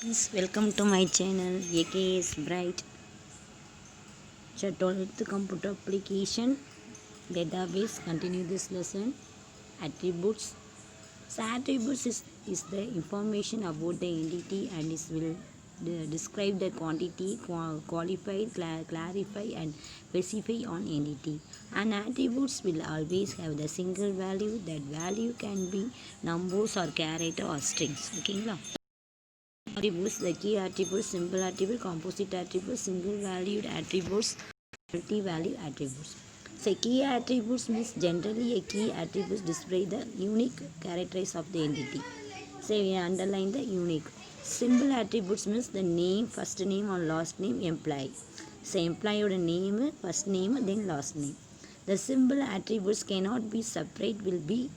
Yes, welcome to my channel AKS Bright. 12th computer application database. Continue this lesson. Attributes. So attributes is the information about the entity and is will describe the quantity, qualify, clarify and specify on entity. And attributes will always have the single value. That value can be numbers or character or strings. Okay, attributes, the key attributes, simple attribute, composite attributes, single valued attributes, multi-value attributes. So key attributes means generally a key attributes display the unique characteristics of the entity. Say we underline the unique. Simple attributes means the name, first name or last name employee. So employee name, first name then last name. The simple attributes cannot be separate, will be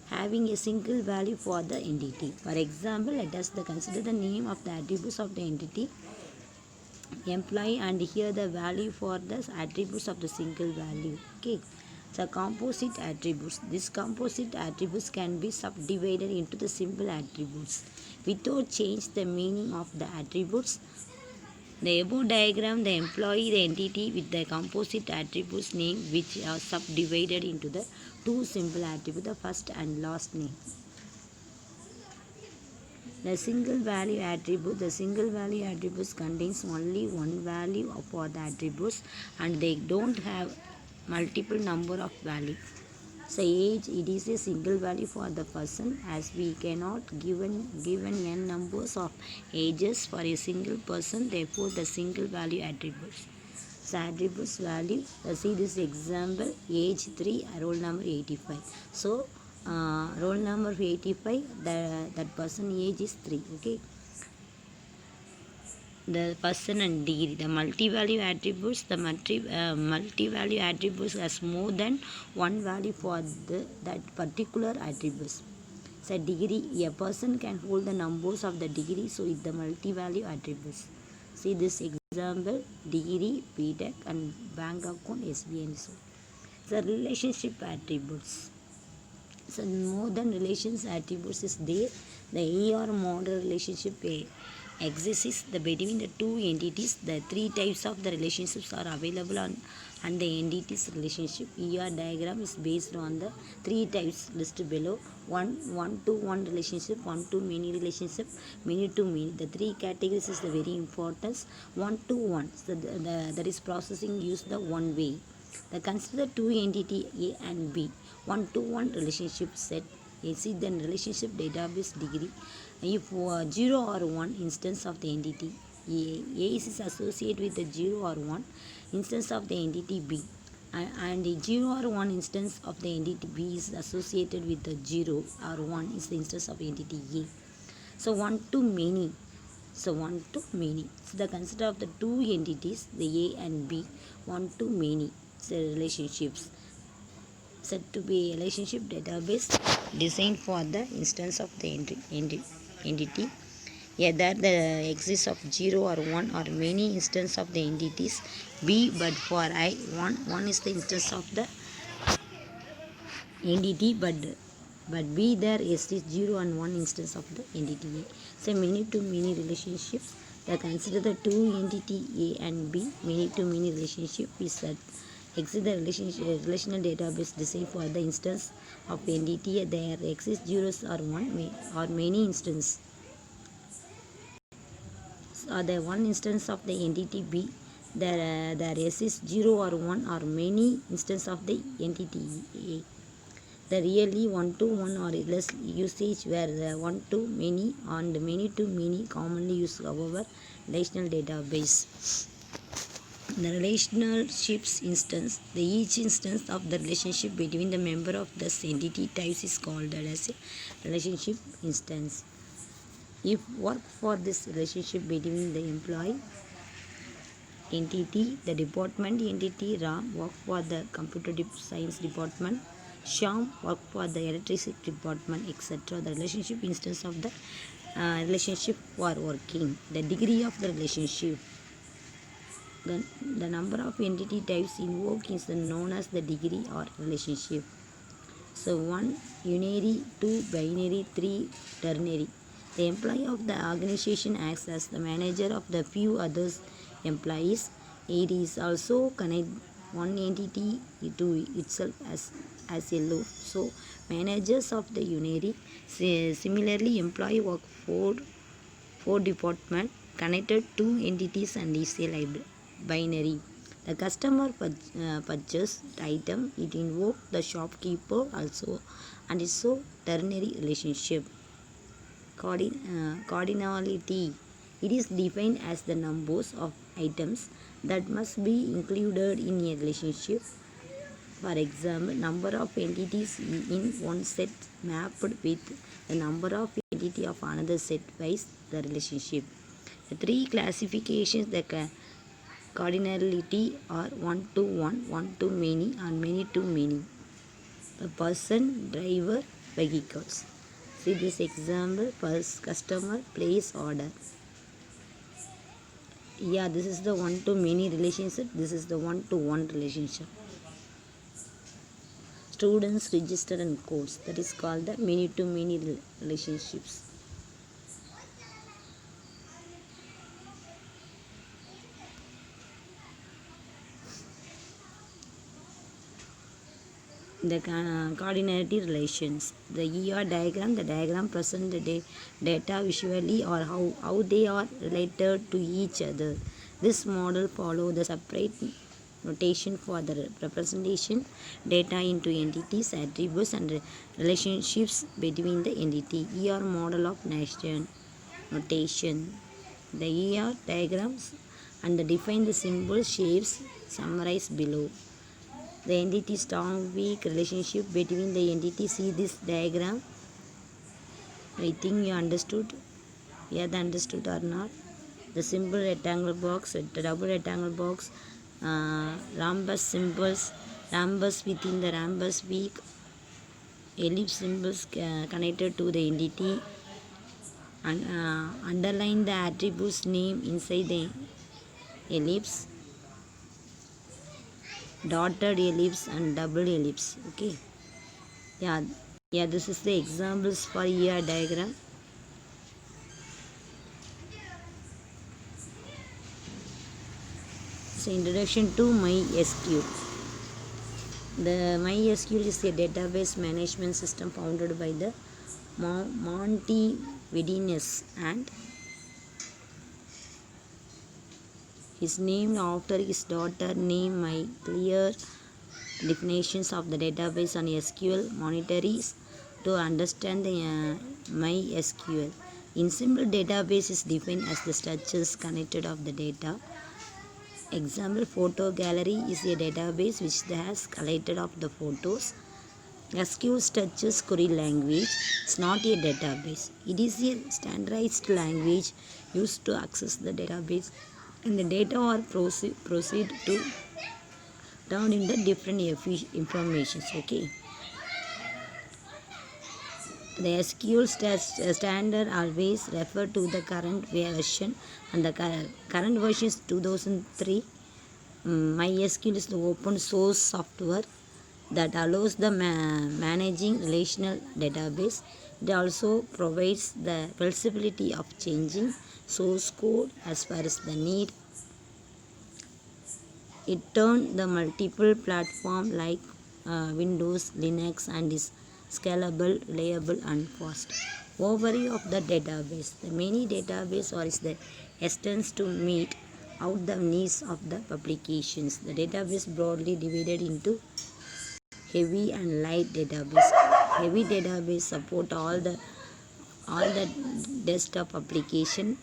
having a single value for the entity. For example, let us consider the name of the attributes of the entity employee and here the value for the attributes of the single value. Okay. So composite attributes. These composite attributes can be subdivided into the simple attributes without change the meaning of the attributes. The above diagram, the employee, the entity with the composite attributes name which are subdivided into the two simple attributes, the first and last name. The single value attributes contains only one value for the attributes and they don't have multiple number of value. So age, it is a single value for the person as we cannot given n numbers of ages for a single person, therefore the single value attributes. So attributes value, see this example, age 3, roll number 85. So roll number 85, that person age is 3. Okay. The person and degree, the multi-value attributes, the multi-value attributes has more than one value for that particular attributes. So degree, a person can hold the numbers of the degree, so it's the multi-value attributes. See this example, degree, BTech and bank account, SBI and so. The relationship attributes. So more than relations attributes is there. The ER model relationship exists between the two entities. The three types of the relationships are available on the entities relationship. ER diagram is based on the three types listed below. One to one relationship, one to many relationship, many to many. The three categories is the very important. One to one, so that is processing use the one way. The consider two entity A and B. One-to-one relationship set. See then relationship database degree. If 0 or 1 instance of the entity A is associated with the 0 or 1 instance of the entity B, and the 0 or 1 instance of the entity B is associated with the 0 or 1 is the instance of entity A. So one to many. So one to many. So the consider of the two entities, the A and B, one to many. So relationships said to be a relationship database designed for the instance of the entity. Either the exists of 0 or 1 or many instances of the entities B, but for I, one is the instance of the entity, but B there is 0 and 1 instance of the entity A. So many to many relationships. Consider the two entity A and B. Many to many relationship is that exist the relational database designed for the instance of entity. There exists zeros or one or many instances. So the one instance of the entity B. There exists 0 or 1 or many instances of the entity A. The really one-to-one or less usage where the one-to-many and many-to-many commonly used, however, relational database. The relationships instance, each instance of the relationship between the member of this entity types is called as a relationship instance. If work for this relationship between the employee entity, the department entity, Ram work for the computer science department, Sham work for the electricity department, etc. The relationship instance of the relationship for working. The degree of the relationship. The number of entity types invoked is known as the degree or relationship. So 1 unary, 2 binary, 3 ternary. The employee of the organization acts as the manager of the few other employees. It is also connect one entity to itself as a loop. So managers of the unary similarly employee work for department connected to entities and is a binary. The customer purchased item, it invokes the shopkeeper also and is so ternary relationship. Cardinality. It is defined as the numbers of items that must be included in a relationship. For example, number of entities in one set mapped with the number of entity of another set wise the relationship. The three classifications, the cardinality are one to one, one to many, and many to many. The person, driver, vehicles. See this example: first customer place order. Yeah, this is the one to many relationship. This is the one to one relationship. Students register and codes, that is called the many to many relationships. The coordinate relations. The ER diagram, the diagram presents the data visually or how they are related to each other. This model follows the separate notation for the representation data into entities, attributes and relationships between the entity. ER model of notation. The ER diagrams and define the symbol shapes summarized below. The entity strong weak relationship between the entity. See this diagram. I think you understood. Yeah, the understood or not. The simple rectangle box, the double rectangle box, rhombus symbols, rhombus within the rhombus weak, ellipse symbols connected to the entity, and underline the attributes name inside the ellipse, dotted ellipse and double ellipse. Okay. Yeah, this is the examples for ER diagram. So introduction to MySQL. The MySQL is a database management system founded by the Monty Widenius and is named after his daughter name. My clear definitions of the database on SQL monitors to understand the MySQL. In simple, database is defined as the structures connected of the data. Example, photo gallery is a database which has collected of the photos. SQL structures query language. It's not a database. It is a standardized language used to access the database and the data or proceed to turn into different informations. Okay. The SQL standard always refer to the current version, and the current version is 2003. MySQL is the open source software that allows the managing relational database. It also provides the flexibility of changing source code as far as the need. It turned the multiple platform like Windows, Linux and is scalable, reliable and fast. Overview of the database. The many database or is the extends to meet out the needs of the applications. The database broadly divided into heavy and light database. Heavy database support all the desktop application.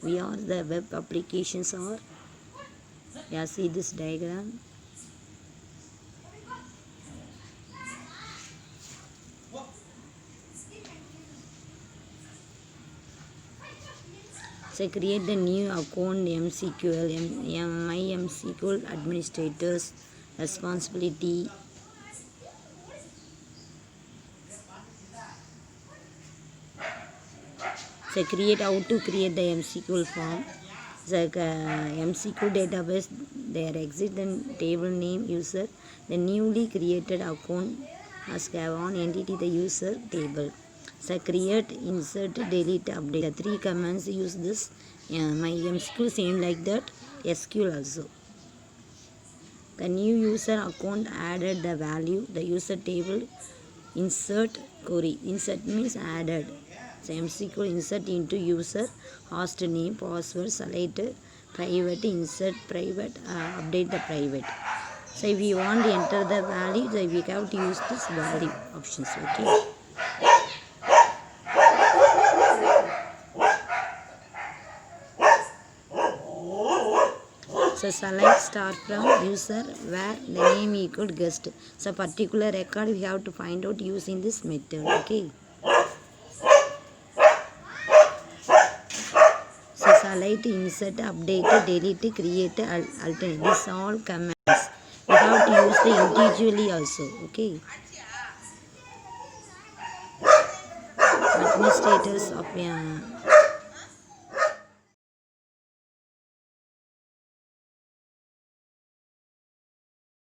We are the web applications are. Yeah, see this diagram. So create the new account MySQL, MySQL administrators responsibility. So how to create the MySQL form. The MySQL database, there exit the table name user. The newly created account must have one entity the user table. So create, insert, delete, update. The three commands use this. My MSQ same like that. SQL also. The new user account added the value. The user table insert query. Insert means added. So MSQL insert into user, host name, password, select private, insert private, update the private. So if we want to enter the value, so we have to use this value options. Okay. So select start from user where the name equal guest. So particular record we have to find out using this method. Okay. So select, insert, update, delete, create, alternate. These all commands. We have to use the individually also. Okay. Administrators of